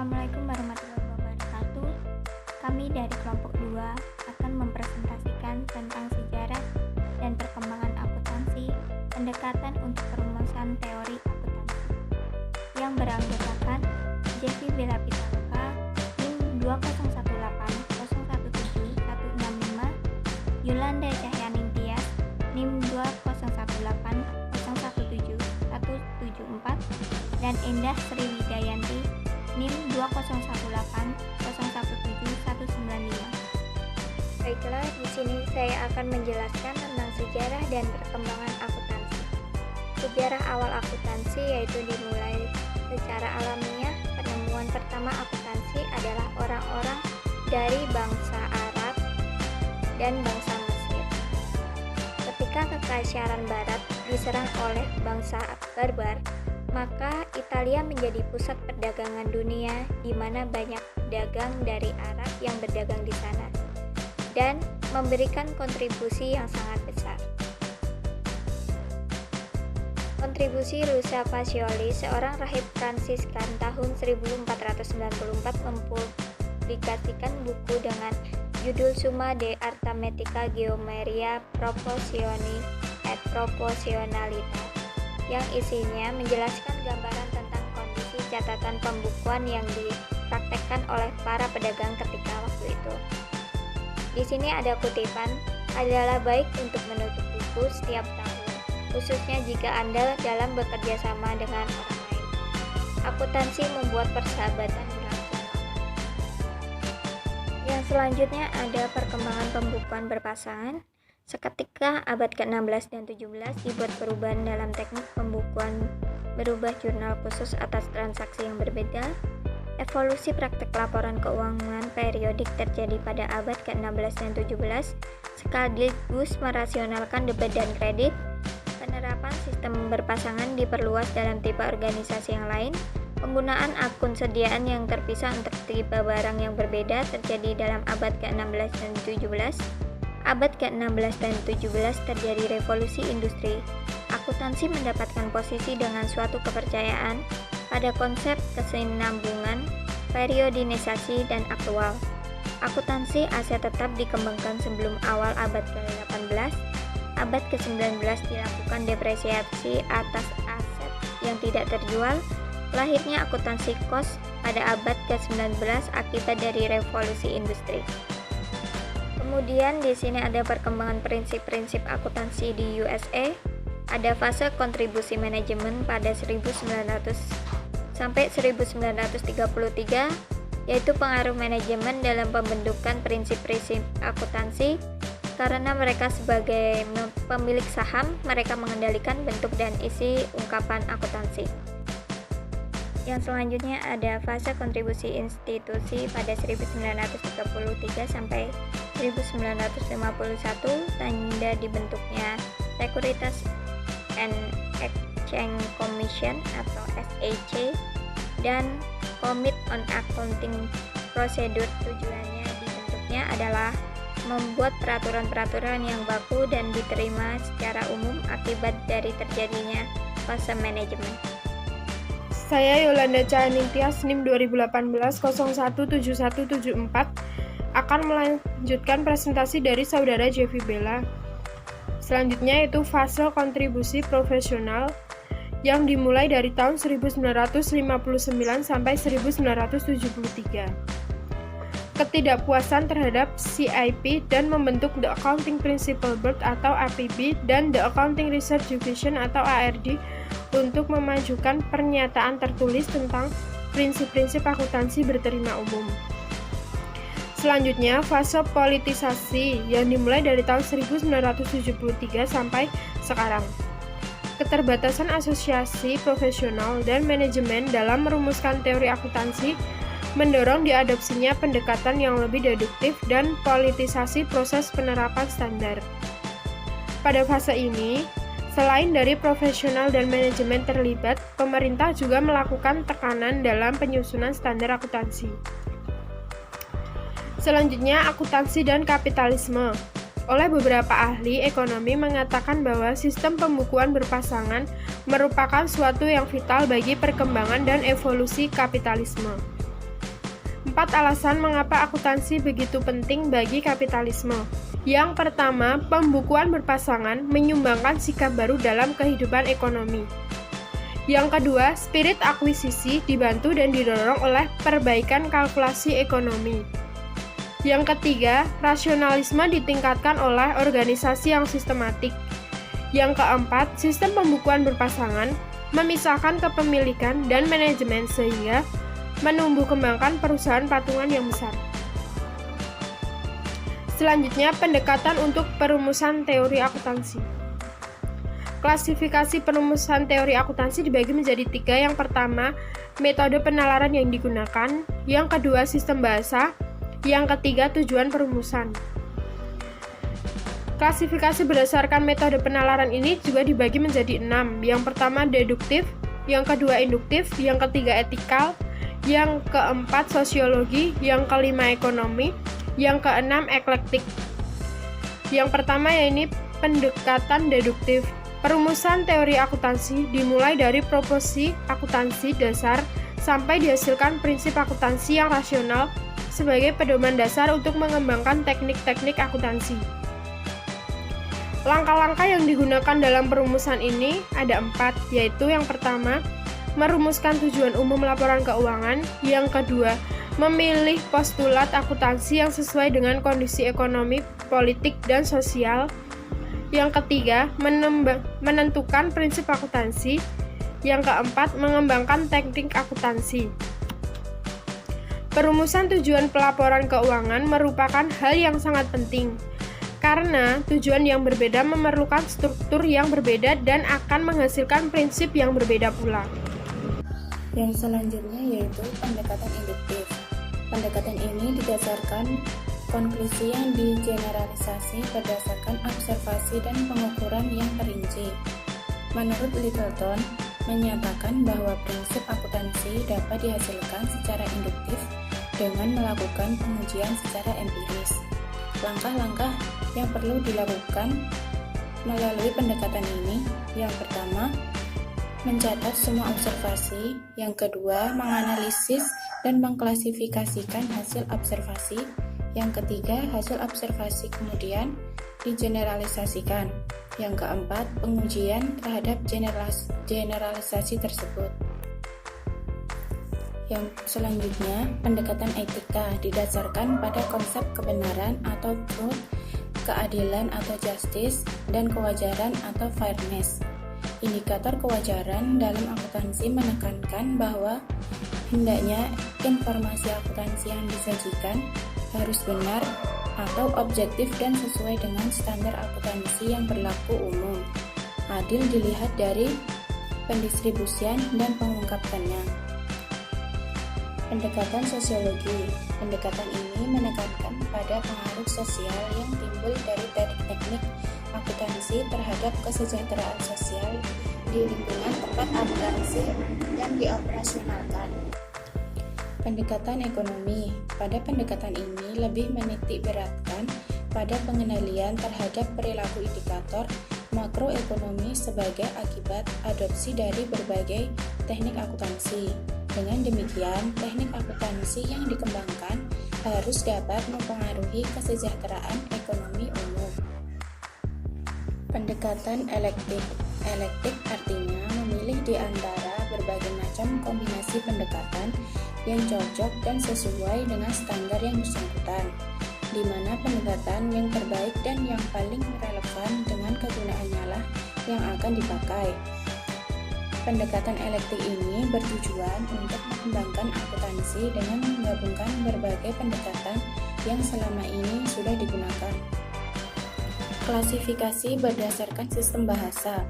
Assalamualaikum warahmatullahi wabarakatuh. Kami dari kelompok 2 akan mempresentasikan tentang sejarah dan perkembangan akuntansi, pendekatan untuk perumusan teori akuntansi, yang beranggotakan Jeffy Bella Pitaloka, NIM 20180171165, Yolanda Cahyaning Tias, NIM 20180171174, dan Endah Sri Widayanti, NIM 20180171195. Baiklah, di sini saya akan menjelaskan tentang sejarah dan perkembangan akuntansi. Sejarah awal akuntansi yaitu dimulai secara alamiah. Penemuan pertama akuntansi adalah orang-orang dari bangsa Arab dan bangsa Mesir. Ketika Kekaisaran Barat diserang oleh bangsa Barbar, maka Italia menjadi pusat perdagangan dunia, di mana banyak pedagang dari Arab yang berdagang di sana dan memberikan kontribusi yang sangat besar. Kontribusi Luisa Pacioli, seorang rahib Fransiskan tahun 1494, mempublikasikan buku dengan judul Summa de Arithmetica Geometria Proportioni et Proportionalita, yang isinya menjelaskan gambaran tentang kondisi catatan pembukuan yang dipraktekkan oleh para pedagang ketika waktu itu. Di sini ada kutipan, adalah baik untuk menutup buku setiap tahun, khususnya jika Anda dalam bekerja sama dengan orang lain. Akuntansi membuat persahabatan berlangsung lama. Yang selanjutnya ada perkembangan pembukuan berpasangan. Seketika abad ke-16 dan 17 dibuat perubahan dalam teknik pembukuan, berubah jurnal khusus atas transaksi yang berbeda. Evolusi praktek laporan keuangan periodik terjadi pada abad ke-16 dan 17 sekaligus merasionalkan debit dan kredit. Penerapan sistem berpasangan diperluas dalam tipe organisasi yang lain. Penggunaan akun sediaan yang terpisah untuk tipe barang yang berbeda terjadi dalam abad ke-16 dan 17. Abad ke-16 dan 17 terjadi revolusi industri. Akuntansi mendapatkan posisi dengan suatu kepercayaan pada konsep kesinambungan, periodisasi, dan aktual. Akuntansi Asia tetap dikembangkan sebelum awal abad ke-18. Abad ke-19 dilakukan depresiasi atas aset yang tidak terjual. Lahirnya akuntansi kos pada abad ke-19 akibat dari revolusi industri. Kemudian di sini ada perkembangan prinsip-prinsip akuntansi di USA. Ada fase kontribusi manajemen pada 1900 sampai 1933, yaitu pengaruh manajemen dalam pembentukan prinsip-prinsip akuntansi. Karena mereka sebagai pemilik saham, mereka mengendalikan bentuk dan isi ungkapan akuntansi. Yang selanjutnya ada fase kontribusi institusi pada 1933 sampai 1951, tanda dibentuknya Securities and Exchange Commission atau SEC dan Commit on Accounting Procedure. Tujuannya dibentuknya adalah membuat peraturan-peraturan yang baku dan diterima secara umum akibat dari terjadinya fase manajemen. Saya Yolanda Cahyaning Tias, NIM 2018-017174, akan melanjutkan presentasi dari saudara Jeffy Bella. Selanjutnya yaitu fase kontribusi profesional yang dimulai dari tahun 1959 sampai 1973. Ketidakpuasan terhadap CIP dan membentuk The Accounting Principles Board atau APB dan The Accounting Research Division atau ARD untuk memajukan pernyataan tertulis tentang prinsip-prinsip akuntansi berterima umum. Selanjutnya, fase politisasi yang dimulai dari tahun 1973 sampai sekarang. Keterbatasan asosiasi profesional dan manajemen dalam merumuskan teori akuntansi mendorong diadopsinya pendekatan yang lebih deduktif dan politisasi proses penerapan standar. Pada fase ini, selain dari profesional dan manajemen terlibat, pemerintah juga melakukan tekanan dalam penyusunan standar akuntansi. Selanjutnya, akuntansi dan kapitalisme. Oleh beberapa ahli ekonomi mengatakan bahwa sistem pembukuan berpasangan merupakan suatu yang vital bagi perkembangan dan evolusi kapitalisme. 4 alasan mengapa akuntansi begitu penting bagi kapitalisme. Yang pertama, pembukuan berpasangan menyumbangkan sikap baru dalam kehidupan ekonomi. Yang kedua, spirit akuisisi dibantu dan didorong oleh perbaikan kalkulasi ekonomi. Yang ketiga, rasionalisme ditingkatkan oleh organisasi yang sistematik. Yang keempat, sistem pembukuan berpasangan memisahkan kepemilikan dan manajemen sehingga menumbuh kembangkan perusahaan patungan yang besar. Selanjutnya, pendekatan untuk perumusan teori akuntansi. Klasifikasi perumusan teori akuntansi dibagi menjadi 3. Yang pertama, metode penalaran yang digunakan. Yang kedua, sistem bahasa. Yang ketiga, tujuan perumusan. Klasifikasi berdasarkan metode penalaran ini juga dibagi menjadi 6. Yang pertama, deduktif. Yang kedua, induktif. Yang ketiga, etikal. Yang keempat, sosiologi. Yang kelima, ekonomi. Yang keenam, eklektik. Yang pertama yaitu pendekatan deduktif. Perumusan teori akuntansi dimulai dari proporsi akuntansi dasar sampai dihasilkan prinsip akuntansi yang rasional sebagai pedoman dasar untuk mengembangkan teknik-teknik akuntansi. Langkah-langkah yang digunakan dalam perumusan ini ada 4, yaitu yang pertama, merumuskan tujuan umum laporan keuangan. Yang kedua, memilih postulat akuntansi yang sesuai dengan kondisi ekonomi, politik, dan sosial. Yang ketiga, menentukan prinsip akuntansi. Yang keempat, mengembangkan teknik akuntansi. Perumusan tujuan pelaporan keuangan merupakan hal yang sangat penting, karena tujuan yang berbeda memerlukan struktur yang berbeda dan akan menghasilkan prinsip yang berbeda pula. Yang selanjutnya yaitu pendekatan induktif. Pendekatan ini didasarkan konklusi yang digeneralisasi berdasarkan observasi dan pengukuran yang terinci. Menurut Littleton, menyatakan bahwa prinsip akuntansi dapat dihasilkan secara induktif dengan melakukan pengujian secara empiris. Langkah-langkah yang perlu dilakukan melalui pendekatan ini, yang pertama, mencatat semua observasi. Yang kedua, menganalisis dan mengklasifikasikan hasil observasi. Yang ketiga, hasil observasi kemudian digeneralisasikan. Yang keempat, pengujian terhadap generalisasi tersebut. Yang selanjutnya, pendekatan etika didasarkan pada konsep kebenaran atau truth, keadilan atau justice, dan kewajaran atau fairness. Indikator kewajaran dalam akuntansi menekankan bahwa hendaknya informasi akuntansi yang disajikan harus benar atau objektif dan sesuai dengan standar akuntansi yang berlaku umum. Adil dilihat dari pendistribusian dan pengungkapannya. Pendekatan sosiologi. Pendekatan ini menekankan pada pengaruh sosial yang timbul dari teknik-teknik akuntansi terhadap kesejahteraan sosial di lingkungan tempat akuntansi yang dioperasionalkan. Pendekatan ekonomi. Pada pendekatan ini lebih menitik beratkan pada pengendalian terhadap perilaku indikator makroekonomi sebagai akibat adopsi dari berbagai teknik akuntansi. Dengan demikian, teknik akuntansi yang dikembangkan harus dapat mempengaruhi kesejahteraan ekonomi umum. Pendekatan elektik. Elektik artinya memilih di antara berbagai macam kombinasi pendekatan yang cocok dan sesuai dengan standar yang bersangkutan, di mana pendekatan yang terbaik dan yang paling relevan dengan kegunaannya lah yang akan dipakai. Pendekatan elektik ini bertujuan untuk mengembangkan akuntansi dengan menggabungkan berbagai pendekatan yang selama ini sudah digunakan. Klasifikasi berdasarkan sistem bahasa.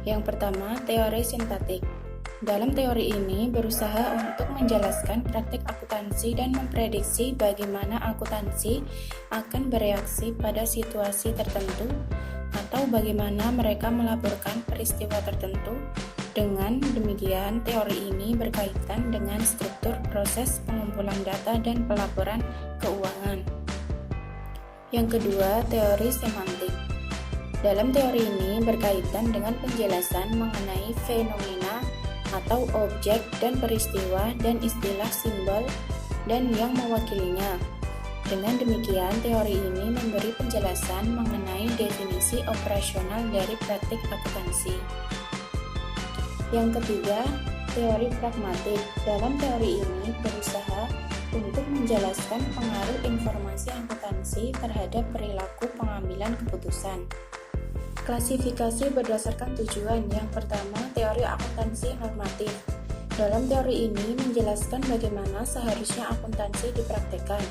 Yang pertama, teori sintaktik. Dalam teori ini berusaha untuk menjelaskan praktik akuntansi dan memprediksi bagaimana akuntansi akan bereaksi pada situasi tertentu atau bagaimana mereka melaporkan peristiwa tertentu. Dengan demikian, teori ini berkaitan dengan struktur proses pengumpulan data dan pelaporan keuangan. Yang kedua, teori semantik. Dalam teori ini berkaitan dengan penjelasan mengenai fenomena atau objek dan peristiwa dan istilah simbol dan yang mewakilinya. Dengan demikian, teori ini memberi penjelasan mengenai definisi operasional dari praktik akuntansi. Yang ketiga, teori pragmatik. Dalam teori ini berusaha untuk menjelaskan pengaruh informasi akuntansi terhadap perilaku pengambilan keputusan. Klasifikasi berdasarkan tujuan. Yang pertama, teori akuntansi normatif. Dalam teori ini menjelaskan bagaimana seharusnya akuntansi dipraktikkan.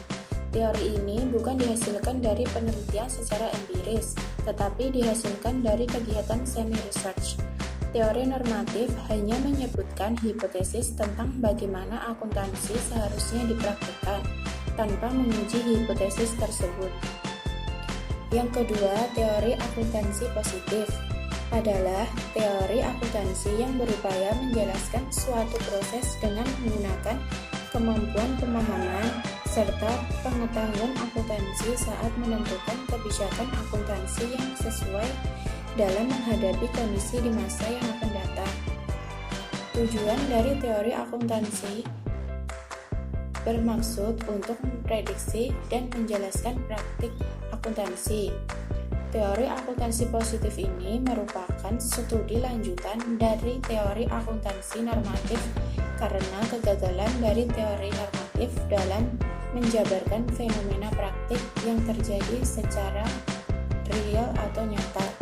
Teori ini bukan dihasilkan dari penelitian secara empiris, tetapi dihasilkan dari kegiatan semi-research. Teori normatif hanya menyebutkan hipotesis tentang bagaimana akuntansi seharusnya dipraktikkan, tanpa menguji hipotesis tersebut. Yang kedua, teori akuntansi positif adalah teori akuntansi yang berupaya menjelaskan suatu proses dengan menggunakan kemampuan pemahaman serta pengetahuan akuntansi saat menentukan kebijakan akuntansi yang sesuai dalam menghadapi kondisi di masa yang akan datang. Tujuan dari teori akuntansi bermaksud untuk memprediksi dan menjelaskan praktik akuntansi. Teori akuntansi positif ini merupakan studi lanjutan dari teori akuntansi normatif karena kegagalan dari teori normatif dalam menjabarkan fenomena praktik yang terjadi secara real atau nyata.